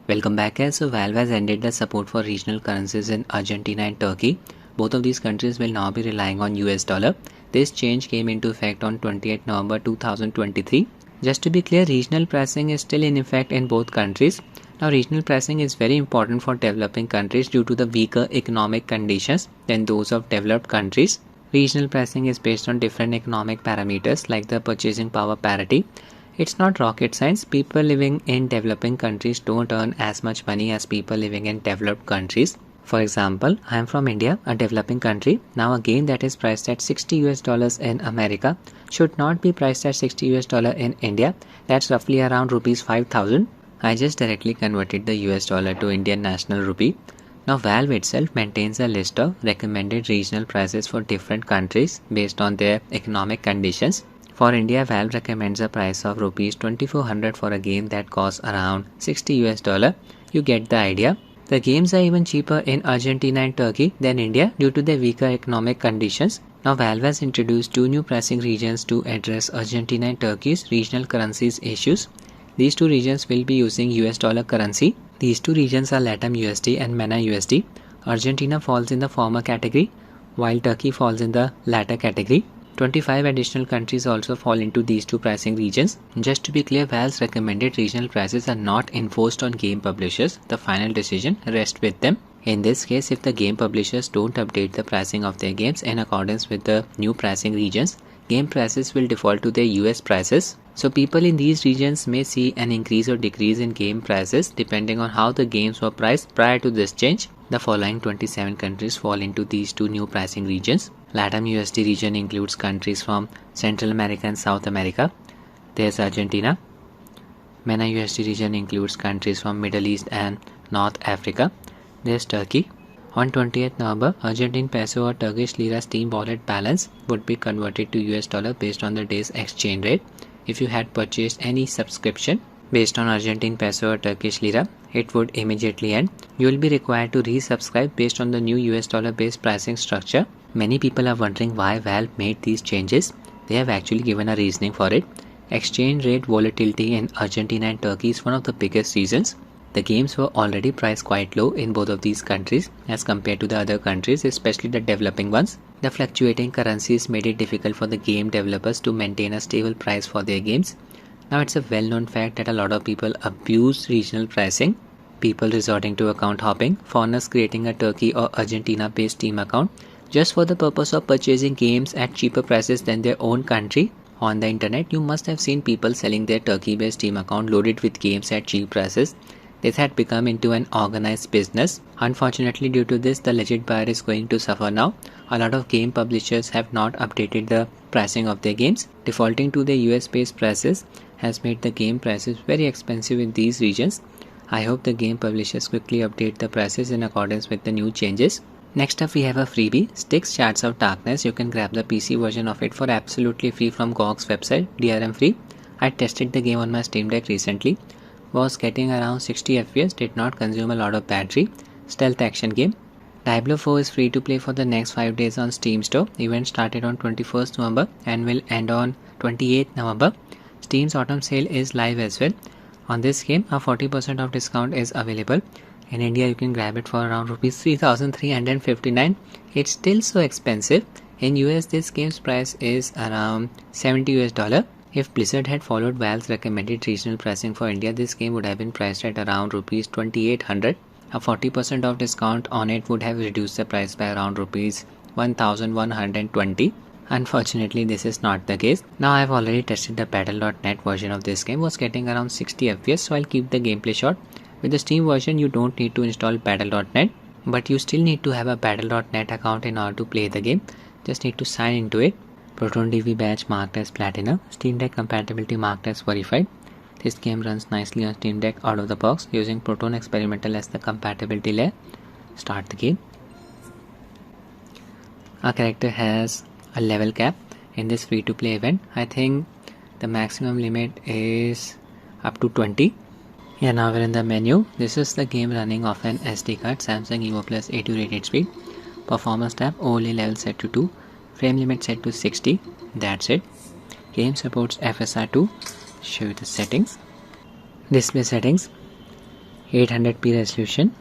Welcome back guys. So Valve has ended the support for regional currencies in Argentina and Turkey. Both of these countries will now be relying on US dollar. This change came into effect on 28 November 2023. Just to be clear, regional pricing is still in effect in both countries. Now regional pricing is very important for developing countries due to the weaker economic conditions than those of developed countries. Regional pricing is based on different economic parameters like the purchasing power parity. It's not rocket science. People living in developing countries don't earn as much money as people living in developed countries. For example, I am from India, a developing country. Now a game that is priced at $60 in America should not be priced at $60 in India. That's roughly around rupees 5,000. I just directly converted the US dollar to Indian national rupee. Now Valve itself maintains a list of recommended regional prices for different countries based on their economic conditions. For India, Valve recommends a price of rupees 2400 for a game that costs around $60. You get the idea. The games are even cheaper in Argentina and Turkey than India due to their weaker economic conditions. Now Valve has introduced two new pricing regions to address Argentina and Turkey's regional currencies issues. These two regions will be using US dollar currency. These two regions are LATAM USD and MENA USD. Argentina falls in the former category, while Turkey falls in the latter category. 25 additional countries also fall into these two pricing regions. Just to be clear, Valve's recommended regional prices are not enforced on game publishers. The final decision rests with them. In this case, if the game publishers don't update the pricing of their games in accordance with the new pricing regions, game prices will default to their US prices. So people in these regions may see an increase or decrease in game prices depending on how the games were priced prior to this change. The following 27 countries fall into these two new pricing regions. LATAM USD region includes countries from Central America and South America. There's Argentina. MENA USD region includes countries from Middle East and North Africa. There's Turkey. On 20th November, Argentine peso or Turkish lira Steam wallet balance would be converted to US dollar based on the day's exchange rate. If you had purchased any subscription based on Argentine peso or Turkish lira, it would immediately end. You will be required to resubscribe based on the new US dollar based pricing structure. Many people are wondering why Valve made these changes. They have actually given a reasoning for it. Exchange rate volatility in Argentina and Turkey is one of the biggest reasons. The games were already priced quite low in both of these countries as compared to the other countries, especially the developing ones. The fluctuating currencies made it difficult for the game developers to maintain a stable price for their games. Now it's a well-known fact that a lot of people abuse regional pricing. People resorting to account hopping, foreigners creating a Turkey or Argentina-based Steam account just for the purpose of purchasing games at cheaper prices than their own country. On the internet, you must have seen people selling their Turkey-based Steam account loaded with games at cheap prices. This had become into an organized business. Unfortunately, due to this, the legit buyer is going to suffer now. A lot of game publishers have not updated the pricing of their games. Defaulting to the US-based prices has made the game prices very expensive in these regions. I hope the game publishers quickly update the prices in accordance with the new changes. Next up we have a freebie, Styx Shards of Darkness. You can grab the PC version of it for absolutely free from GOG's website, DRM free. I tested the game on my Steam Deck recently. Was getting around 60 FPS, did not consume a lot of battery. Stealth action game. Diablo 4 is free to play for the next 5 days on Steam Store. Event started on 21st November and will end on 28th November. Steam's autumn sale is live as well. On this game, a 40% off discount is available. In India, you can grab it for around rupees 3,359. It's still so expensive. In US, this game's price is around $70. If Blizzard had followed Valve's recommended regional pricing for India, this game would have been priced at around rupees 2,800. A 40% off discount on it would have reduced the price by around rupees 1,120. Unfortunately, this is not the case. Now I have already tested the Battle.net version of this game. Was getting around 60 FPS, so I'll keep the gameplay short. With the Steam version, you don't need to install Battle.net, but you still need to have a Battle.net account in order to play the game. Just need to sign into it. Proton DV badge marked as Platinum. Steam Deck compatibility marked as verified. This game runs nicely on Steam Deck out of the box using Proton Experimental as the compatibility layer. Start the game. Our character has a level cap in this free to play event. I think the maximum limit is up to 20. Yeah, now we're in the menu. This is the game running off an SD card, Samsung Evo Plus 8 rated speed. Performance tab, only level set to 2. Frame limit set to 60. That's it. Game supports FSR2. Show you the settings. Display settings. 800p resolution,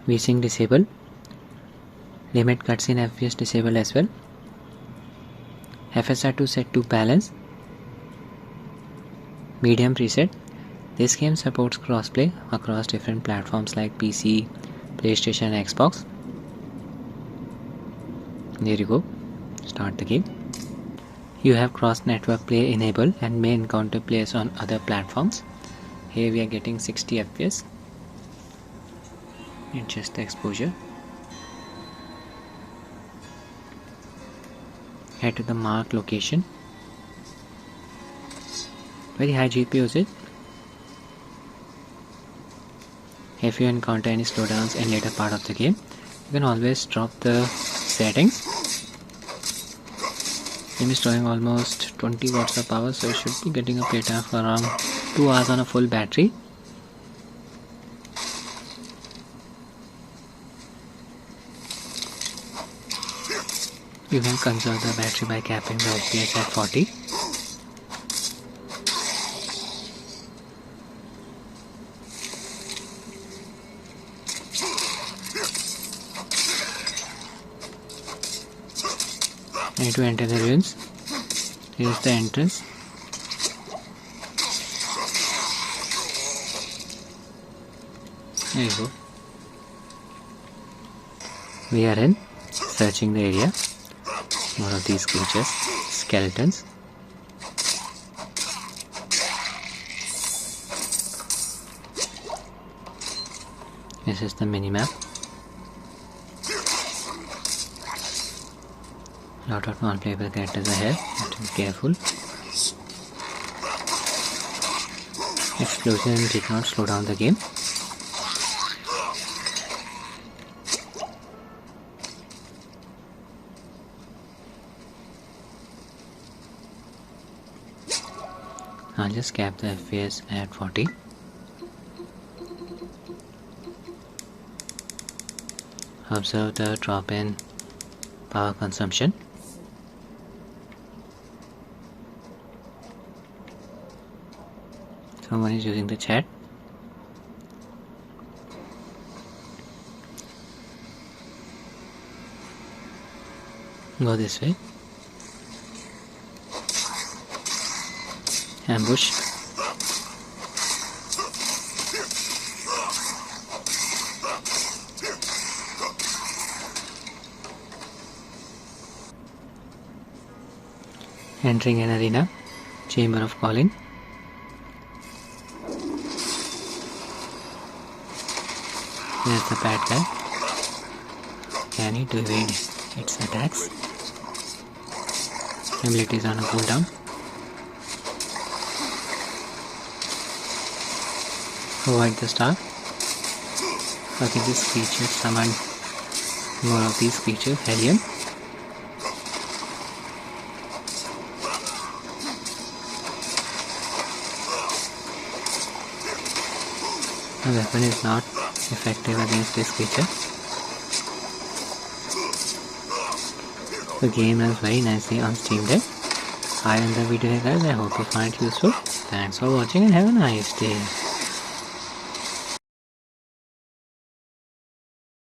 VSync disabled, limit cutscene FPS disabled as well, FSR2 set to balance, medium preset. This game supports crossplay across different platforms like PC, PlayStation and Xbox. There you go, start the game. You have cross network play enabled and may encounter players on other platforms. Here we are getting 60 FPS. Adjust the exposure. Head to the marked location. Very high GPU usage. If you encounter any slowdowns in later part of the game, you can always drop the settings. Game is drawing almost 20 watts of power, so you should be getting a playtime for around 2 hours on a full battery. You can conserve the battery by capping the FPS at 40. I need to enter the ruins. Here is the entrance. There you go. We are in, searching the area. More of these creatures, skeletons. This is the minimap. Lot of non-playable characters are here, have to be careful. Explosion did not slow down the game. I'll just cap the FPS at 40. Observe the drop in power consumption. Someone is using the chat. Go this way. Ambush. Entering an arena. Chamber of Calling. There's the bad guy. I need to evade its attacks. Abilities on a cooldown. Avoid the star. Okay, this creature summoned more of these creatures. Helium. The weapon is not effective against this creature. The game runs very nicely on Steam Deck. I end the video here guys. I hope you find it useful. Thanks for watching and have a nice day.